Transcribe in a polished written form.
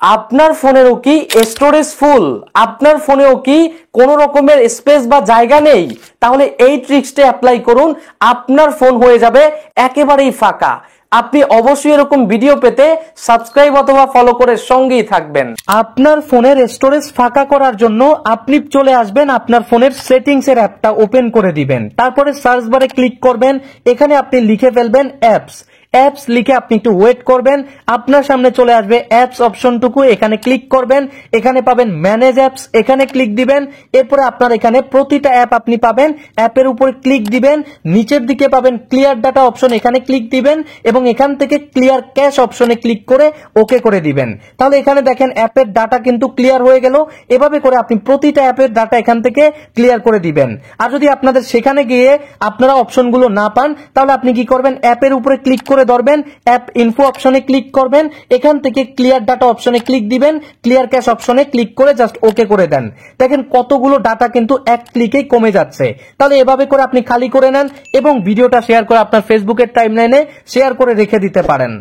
আপনার ফোনেরও কি storage full? আপনার ফোনেও কি কোনো রকমের স্পেস বা জায়গা নেই? তাহলে এই ট্রিক্সটা অ্যাপ্লাই করুন, আপনার ফোন হয়ে যাবে একেবারেই ফাঁকা। আপনি অবশ্যই এরকম ভিডিও পেতে সাবস্ক্রাইব অথবা ফলো করে সঙ্গেই থাকবেন। আপনার ফোনের স্টোরেজ ফাঁকা করার জন্য আপনি চলে আসবেন, আপনার ফোনের সেটিংস এর অ্যাপটা ওপেন করে দিবেন, তারপরে সার্চ বারে ক্লিক করবেন, এখানে আপনি লিখে ফেলবেন অ্যাপস। অ্যাপস লিখে আপনি একটু ওয়েট করবেন, আপনার সামনে চলে আসবে অ্যাপস অপশনটুকু, এখানে ক্লিক করবেন, এখানে পাবেন ম্যানেজ অ্যাপস, এখানে ক্লিক দিবেন। এরপরে আপনার এখানে প্রতিটা অ্যাপ আপনি পাবেন, অ্যাপের উপরে ক্লিক দিবেন, নিচের দিকে পাবেন ক্লিয়ার ডাটা অপশন, এখানে ক্লিক দিবেন এবং এখান থেকে ক্লিয়ার ক্যাশ অপশনে ক্লিক করে ওকে করে দিবেন। তাহলে এখানে দেখেন অ্যাপের ডাটা কিন্তু ক্লিয়ার হয়ে গেল। এভাবে করে আপনি প্রতিটা অ্যাপের ডাটা এখান থেকে ক্লিয়ার করে দিবেন। আর যদি আপনাদের সেখানে গিয়ে আপনারা অপশনগুলো না পান, তাহলে আপনি কি করবেন, অ্যাপের উপরে ক্লিক করে ধরবেন, অ্যাপ ইনফো অপশনে ক্লিক করবেন, এখান থেকে ক্লিয়ার ডাটা অপশনে ক্লিক দিবেন, ক্লিয়ার ক্যাশ অপশনে ক্লিক করে জাস্ট ওকে করে দেন। দেখেন কতগুলো ডাটা কিন্তু এক ক্লিকেই কমে যাচ্ছে। তাহলে এভাবে করে আপনি খালি করে নেন এবং ভিডিওটা শেয়ার করে আপনার ফেসবুকের টাইমলাইনে শেয়ার করে রেখে দিতে পারেন।